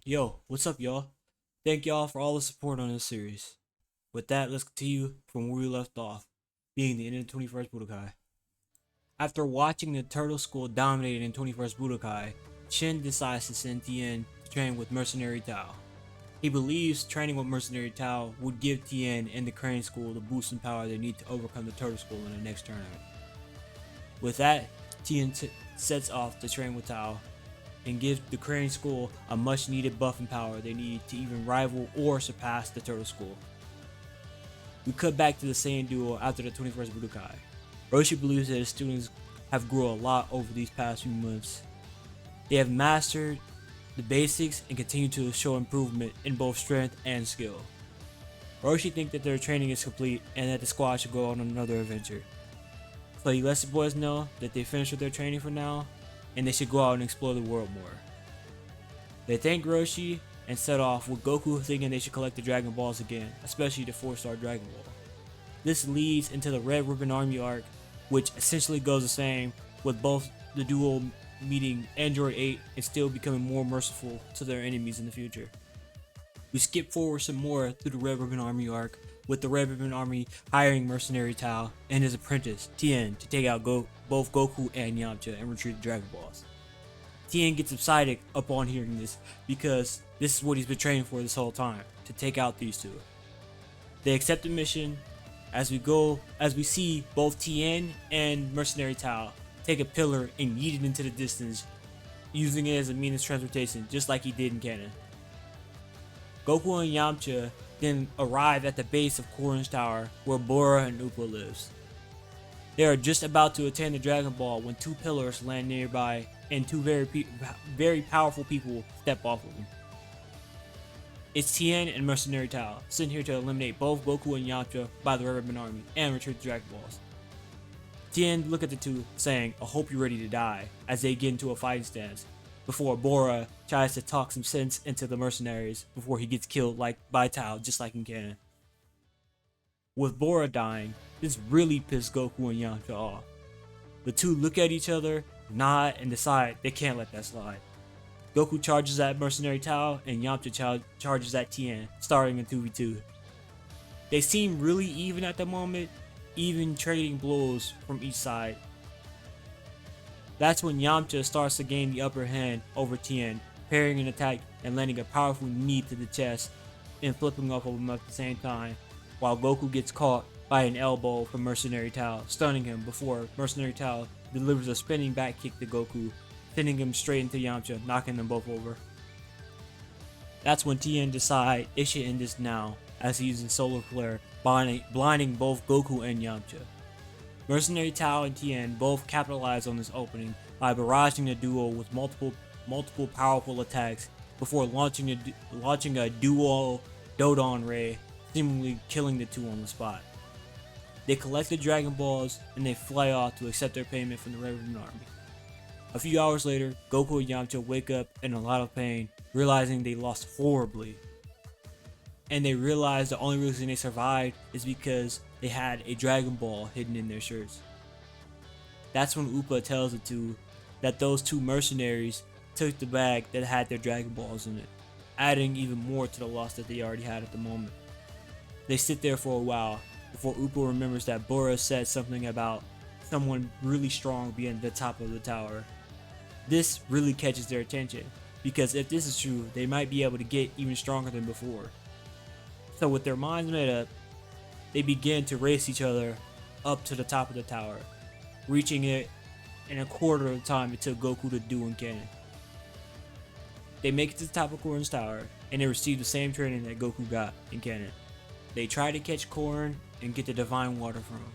Yo, what's up, y'all? Thank y'all for all the support on this series. With that, let's continue from where we left off, being the end of the 21st Budokai. After watching the Turtle School dominate in 21st Budokai, Shin decides to send Tien to train with Mercenary Tao. He believes training with Mercenary Tao would give Tien and the Crane School the boost in power they need to overcome the Turtle School in the next tournament. With that, Tien sets off to train with Tao and give the Crane School a much needed buff and power they need to even rival or surpass the Turtle School. We cut back to the Saiyan duo after the 21st Budokai. Roshi believes that his students have grown a lot over these past few months. They have mastered the basics and continue to show improvement in both strength and skill. Roshi thinks that their training is complete and that the squad should go on another adventure. So he lets the boys know that they finished with their training for now and they should go out and explore the world more. They thank Roshi and set off with Goku thinking they should collect the Dragon Balls again, especially the 4-star Dragon Ball. This leads into the Red Ribbon Army arc, which essentially goes the same, with both the duo meeting Android 8 and still becoming more merciful to their enemies in the future. We skip forward some more through the Red Ribbon Army arc, with the Red Ribbon Army hiring Mercenary Tao and his apprentice, Tien, to take out both Goku and Yamcha and retrieve the Dragon Balls. Tien gets excited upon hearing this because this is what he's been training for this whole time, to take out these two. They accept the mission as we see both Tien and Mercenary Tao take a pillar and yeet it into the distance, using it as a means of transportation just like he did in canon. Goku and Yamcha then arrive at the base of Korin's tower where Bora and Appa lives. They are just about to attain the Dragon Ball when two pillars land nearby and two very powerful people step off of them. It's Tien and Mercenary Tao, sent here to eliminate both Goku and Yamcha by the Red Ribbon Army and retrieve the Dragon Balls. Tien look at the two, saying, "I hope you're ready to die," as they get into a fighting stance, before Bora tries to talk some sense into the mercenaries before he gets killed by Tao, just like in canon. With Bora dying, this really pissed Goku and Yamcha off. The two look at each other, nod, and decide they can't let that slide. Goku charges at Mercenary Tao and Yamcha charges at Tien, starting in 2v2. They seem really even at the moment, even trading blows from each side. That's when Yamcha starts to gain the upper hand over Tien, parrying an attack and landing a powerful knee to the chest and flipping off of him at the same time, while Goku gets caught by an elbow from Mercenary Tao, stunning him before Mercenary Tao delivers a spinning back kick to Goku, sending him straight into Yamcha, knocking them both over. That's when Tien decides it should end this now, as he uses Solar Flare, blinding both Goku and Yamcha. Mercenary Tao and Tien both capitalize on this opening by barraging the duo with multiple powerful attacks before launching a dual Dodon Ray, seemingly killing the two on the spot. They collect the Dragon Balls and they fly off to accept their payment from the Red Ribbon Army. A few hours later, Goku and Yamcha wake up in a lot of pain, realizing they lost horribly. And they realize the only reason they survived is because they had a Dragon Ball hidden in their shirts. That's when Appa tells the two that those two mercenaries took the bag that had their Dragon Balls in it, adding even more to the loss that they already had at the moment. They sit there for a while before Appa remembers that Bora said something about someone really strong being at the top of the tower. This really catches their attention, because if this is true, they might be able to get even stronger than before. So with their minds made up, they begin to race each other up to the top of the tower, reaching it in a quarter of the time it took Goku to do in canon. They make it to the top of Korin's tower, and they receive the same training that Goku got in canon. They try to catch Korin and get the divine water from him.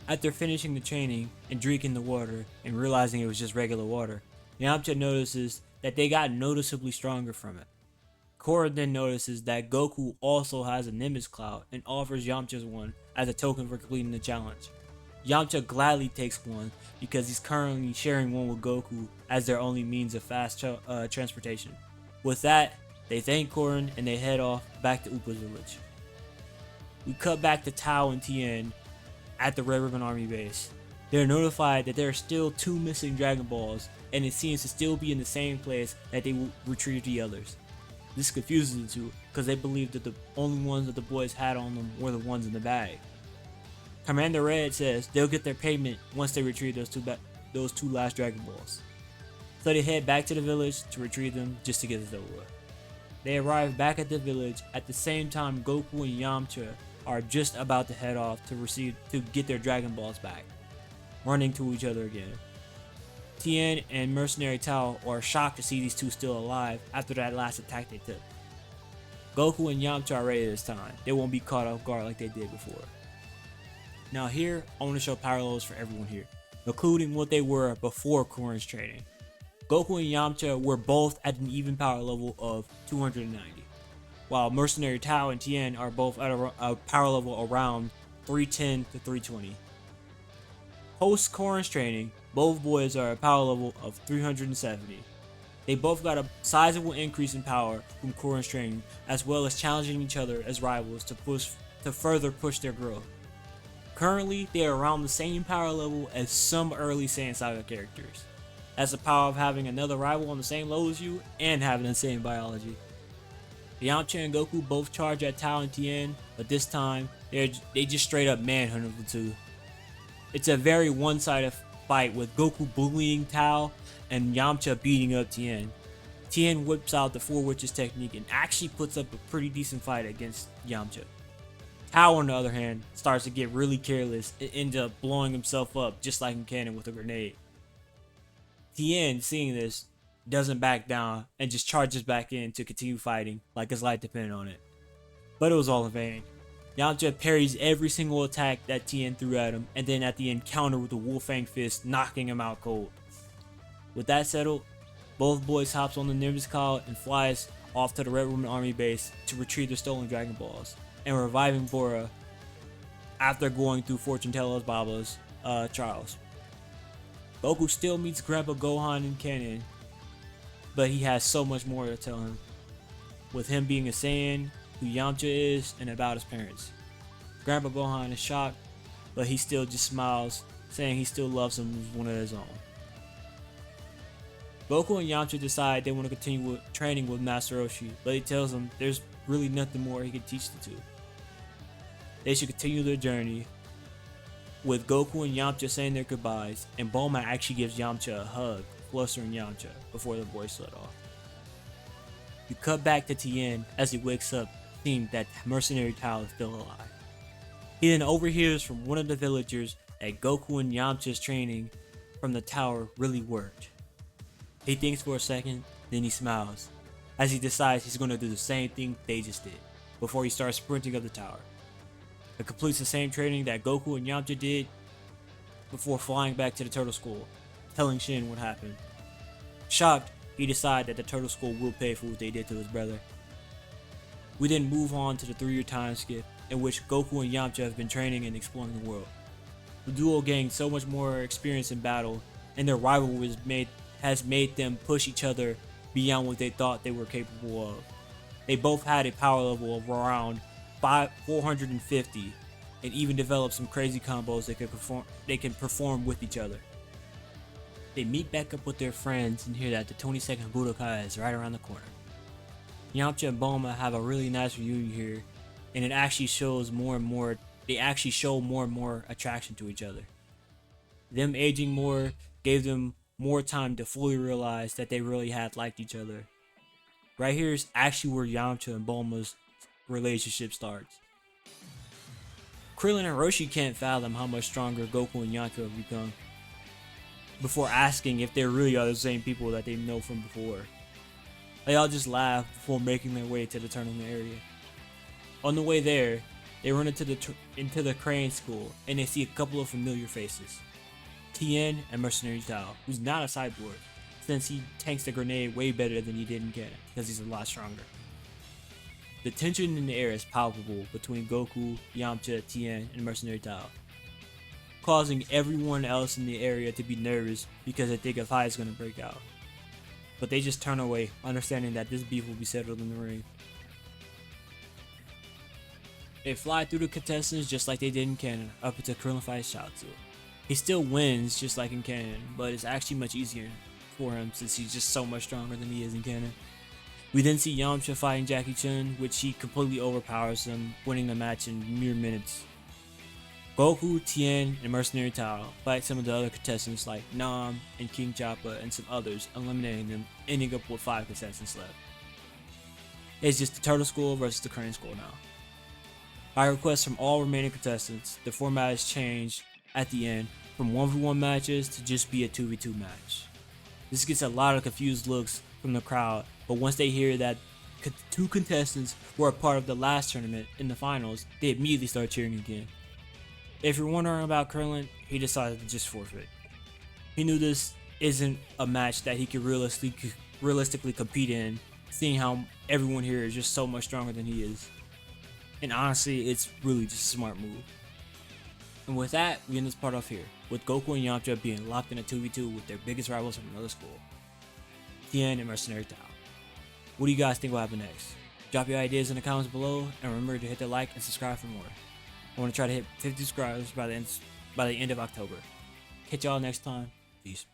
After finishing the training and drinking the water and realizing it was just regular water, Yamcha notices that they got noticeably stronger from it. Korin then notices that Goku also has a Nimbus Cloud and offers Yamcha's one as a token for completing the challenge. Yamcha gladly takes one because he's currently sharing one with Goku as their only means of fast transportation. With that, they thank Korin and they head off back to Appa's village. We cut back to Tao and Tien at the Red Ribbon Army base. They're notified that there are still two missing Dragon Balls, and it seems to still be in the same place that they retrieved the others. This confuses the two because they believe that the only ones that the boys had on them were the ones in the bag. Commander Red says they'll get their payment once they retrieve those two last Dragon Balls. So they head back to the village to retrieve them just to get this over with. They arrive back at the village at the same time Goku and Yamcha are just about to head off to get their Dragon Balls back, running to each other again. Tien and Mercenary Tao are shocked to see these two still alive after that last attack they took. Goku and Yamcha are ready this time. They won't be caught off guard like they did before. Now here, I want to show parallels for everyone here, including what they were before Korin's training. Goku and Yamcha were both at an even power level of 290, while Mercenary Tao and Tien are both at a power level around 310 to 320. Post Korin's training, both boys are at a power level of 370. They both got a sizable increase in power from Korin's training, as well as challenging each other as rivals to further push their growth. Currently, they are around the same power level as some early Saiyan Saga characters. That's the power of having another rival on the same level as you and having the same biology. Yamcha and Goku both charge at Tao and Tien, but this time they just straight up manhunt the two. It's a very one-sided fight with Goku bullying Tao and Yamcha beating up Tien. Tien whips out the Four Witches technique and actually puts up a pretty decent fight against Yamcha. Tao, on the other hand, starts to get really careless and ends up blowing himself up just like in canon with a grenade. Tien, seeing this, doesn't back down and just charges back in to continue fighting like his life depended on it. But it was all in vain. Yamcha parries every single attack that Tien threw at him, and then at the end counter with the Wolfang Fist, knocking him out cold. With that settled, both boys hops on the Nimbus Cloud and flies off to the Red Room Army base to retrieve their stolen Dragon Balls, and reviving Bora after going through Fortune Teller's Baba's trials. Goku still meets Grandpa Gohan in canon, but he has so much more to tell him, with him being a Saiyan, who Yamcha is, and about his parents. Grandpa Gohan is shocked, but he still just smiles, saying he still loves him as one of his own. Goku and Yamcha decide they want to continue training with Master Roshi, but he tells them there's really nothing more he can teach the two. They should continue their journey, with Goku and Yamcha saying their goodbyes, and Bulma actually gives Yamcha a hug, flustering Yamcha before the boys let off. You cut back to Tien as he wakes up, seeing that Mercenary Tao is still alive. He then overhears from one of the villagers that Goku and Yamcha's training from the tower really worked. He thinks for a second, then he smiles, as he decides he's going to do the same thing they just did, before he starts sprinting up the tower. He completes the same training that Goku and Yamcha did before flying back to the Turtle School, telling Shin what happened. Shocked, he decides that the Turtle School will pay for what they did to his brother. We then move on to the 3-year time skip, in which Goku and Yamcha have been training and exploring the world. The duo gained so much more experience in battle, and their rivalry has made them push each other beyond what they thought they were capable of. They both had a power level of around 450, and even developed some crazy combos they can perform with each other. They meet back up with their friends and hear that the 22nd Budokai is right around the corner. Yamcha and Bulma have a really nice reunion here, and it actually shows more and more. They actually show more and more attraction to each other. Them aging more gave them more time to fully realize that they really had liked each other. Right here is actually where Yamcha and Bulma's relationship starts. Krillin and Roshi can't fathom how much stronger Goku and Yamcha have become, before asking if they really are the same people that they know from before. They all just laugh before making their way to the tournament area. On the way there, they run into the Crane School, and they see a couple of familiar faces. Tien and Mercenary Tao, who's not a cyborg, since he tanks the grenade way better than he did in canon, because he's a lot stronger. The tension in the air is palpable between Goku, Yamcha, Tien, and Mercenary Tao, causing everyone else in the area to be nervous because they think a fight is going to break out. But they just turn away, understanding that this beef will be settled in the ring. They fly through the contestants just like they did in canon, up until Krillin fights Chaozu. He still wins just like in canon, but it's actually much easier for him since he's just so much stronger than he is in canon. We then see Yamcha fighting Jackie Chun, which he completely overpowers him, winning the match in mere minutes. Goku, Tien, and Mercenary Tao fight some of the other contestants like Nam and King Choppa and some others, eliminating them, ending up with 5 contestants left. It's just the Turtle School versus the Korin School now. By request from all remaining contestants, the format is changed at the end from 1v1 matches to just be a 2v2 match. This gets a lot of confused looks from the crowd, but once they hear that 2 contestants were a part of the last tournament in the finals, they immediately start cheering again. If you're wondering about Krillin, he decided to just forfeit. He knew this isn't a match that he could realistically compete in, seeing how everyone here is just so much stronger than he is. And honestly, it's really just a smart move. And with that, we end this part off here, with Goku and Yamcha being locked in a 2v2 with their biggest rivals from another school, Tien and Mercenary Tao. What do you guys think will happen next? Drop your ideas in the comments below, and remember to hit the like and subscribe for more. I want to try to hit 50 subscribers by the end of October. Catch y'all next time. Peace.